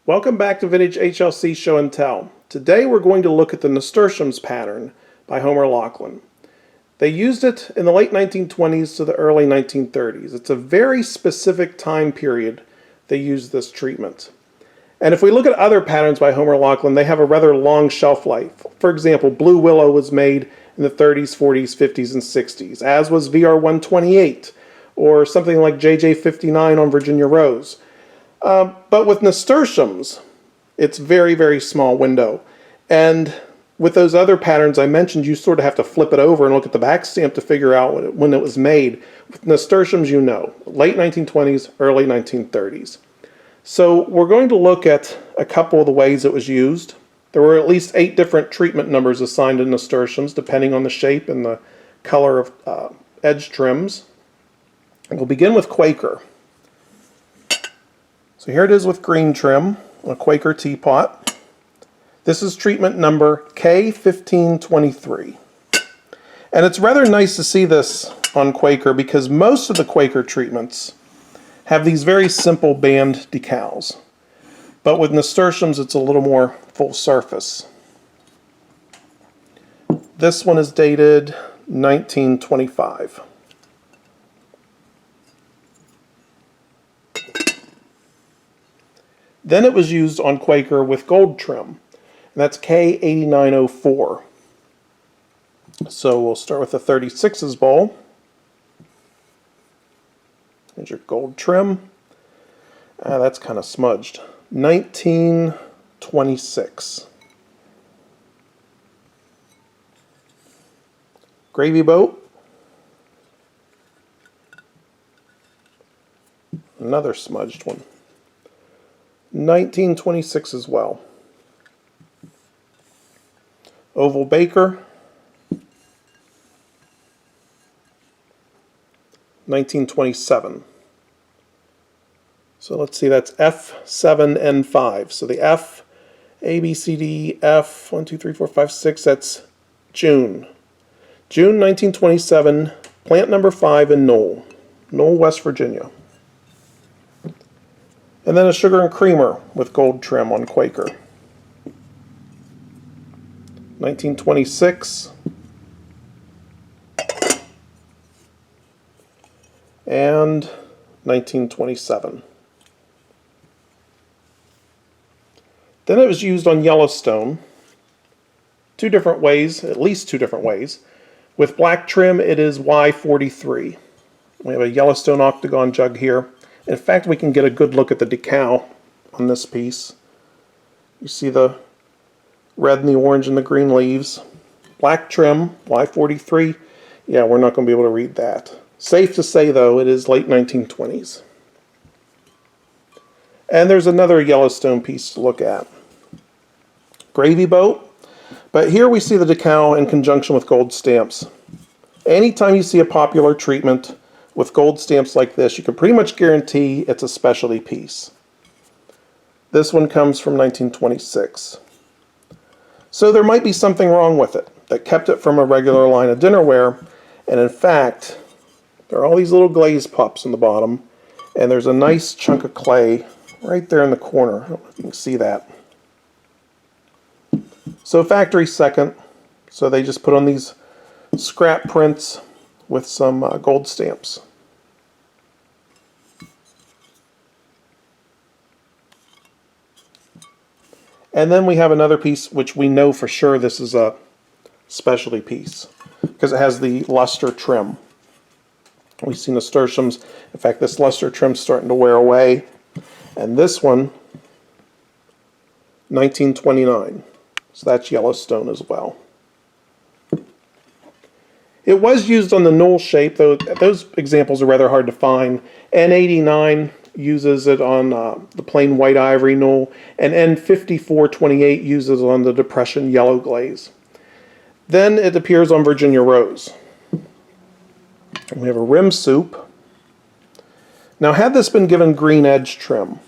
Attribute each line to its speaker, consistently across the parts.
Speaker 1: Welcome back to Vintage HLC Show and Tell. Today we're going to look at the Nasturtiums pattern by Homer Laughlin. They used it in the late 1920s to the early 1930s. It's a very specific time period they used this treatment. And if we look at other patterns by Homer Laughlin, they have a rather long shelf life. For example, Blue Willow was made in the 30s, 40s, 50s, and 60s, as was VR128, or something like JJ59 on Virginia Rose. But with Nasturtiums, it's very, very small window. And with those other patterns I mentioned, you sort of have to flip it over and look at the back stamp to figure out when it was made. With Nasturtiums, you know, late 1920s, early 1930s. So we're going to look at a couple of the ways it was used. There were at least 8 different treatment numbers assigned to Nasturtiums, depending on the shape and the color of edge trims. And we'll begin with Quaker. So here it is with green trim on a Quaker teapot. This is treatment number K1523. And it's rather nice to see this on Quaker because most of the Quaker treatments have these very simple band decals. But with Nasturtiums, it's a little more full surface. This one is dated 1925. Then it was used on Quaker with gold trim, and that's K8904. So we'll start with the 36s bowl. Here's your gold trim. That's kind of smudged. 1926. Gravy boat. Another smudged one. 1926 as well. Oval Baker. 1927. So let's see, that's F7N5. So the F, A, B, C, D, F, 1, 2, 3, 4, 5, 6, that's June. June 1927, plant number 5 in Knoll, West Virginia. And then a sugar and creamer with gold trim on Quaker. 1926. And 1927. Then it was used on Yellowstone. 2 different ways, at least 2 different ways. With black trim, it is Y43. We have a Yellowstone octagon jug here. In fact, we can get a good look at the decal on this piece. You see the red and the orange and the green leaves. Black trim, Y43. Yeah, we're not going to be able to read that. Safe to say, though, it is late 1920s. And there's another Yellowstone piece to look at. Gravy boat. But here we see the decal in conjunction with gold stamps. Anytime you see a popular treatment with gold stamps like this, you can pretty much guarantee it's a specialty piece. This one comes from 1926. So there might be something wrong with it that kept it from a regular line of dinnerware, and in fact, there are all these little glaze pups in the bottom, and there's a nice chunk of clay right there in the corner. I don't know if you can see that. So factory second, so they just put on these scrap prints with some gold stamps. And then we have another piece which we know for sure this is a specialty piece because it has the luster trim. We see Nasturtiums. In fact, this luster trim's starting to wear away. And this one, 1929. So that's Yellowstone as well. It was used on the Knoll shape, though those examples are rather hard to find. N89 uses it on the plain white ivory Knoll, and N5428 uses it on the Depression yellow glaze. Then it appears on Virginia Rose. And we have a rim soup. Now, had this been given green edge trim,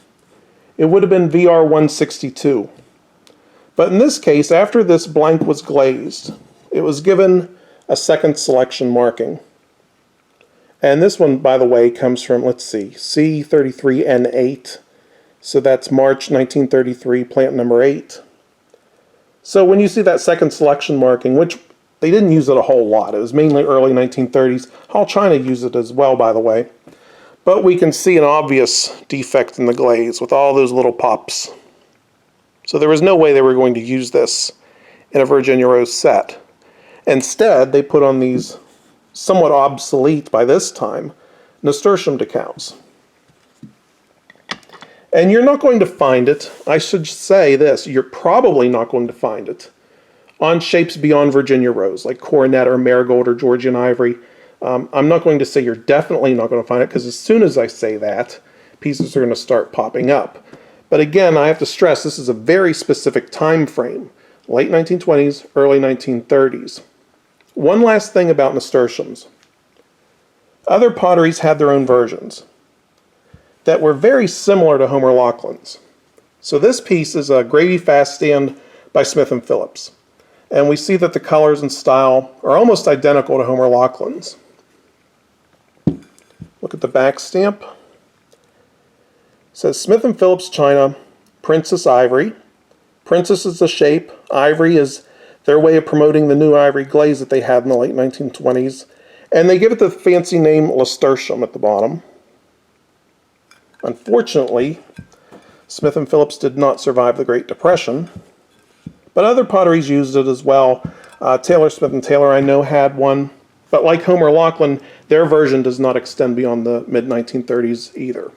Speaker 1: it would have been VR162. But in this case, after this blank was glazed, it was given a second selection marking. And this one, by the way, comes from, let's see, C33N8. So that's March 1933, plant number 8. So when you see that second selection marking, which they didn't use it a whole lot, it was mainly early 1930s. All China used it as well, by the way. But we can see an obvious defect in the glaze with all those little pops. So there was no way they were going to use this in a Virginia Rose set. Instead, they put on these somewhat obsolete by this time nasturtium decals. And you're not going to find it, I should say this, you're probably not going to find it on shapes beyond Virginia Rose, like Coronet or Marigold or Georgian Ivory. I'm not going to say you're definitely not going to find it, because as soon as I say that, pieces are going to start popping up. But again, I have to stress this is a very specific time frame, late 1920s, early 1930s. One last thing about nasturtiums. Other potteries had their own versions that were very similar to Homer Laughlin's. So this piece is a gravy fast stand by Smith & Phillips. And we see that the colors and style are almost identical to Homer Laughlin's. Look at the back stamp. It says Smith & Phillips China, Princess Ivory. Princess is the shape. Ivory is their way of promoting the new ivory glaze that they had in the late 1920s. And they give it the fancy name Nasturtium at the bottom. Unfortunately, Smith & Phillips did not survive the Great Depression, but other potteries used it as well. Taylor Smith & Taylor, I know, had one, but like Homer Laughlin, their version does not extend beyond the mid-1930s either.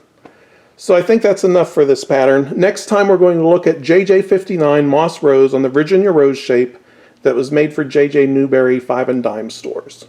Speaker 1: So I think that's enough for this pattern. Next time we're going to look at JJ59 Moss Rose on the Virginia Rose shape that was made for JJ Newberry 5 and dime stores.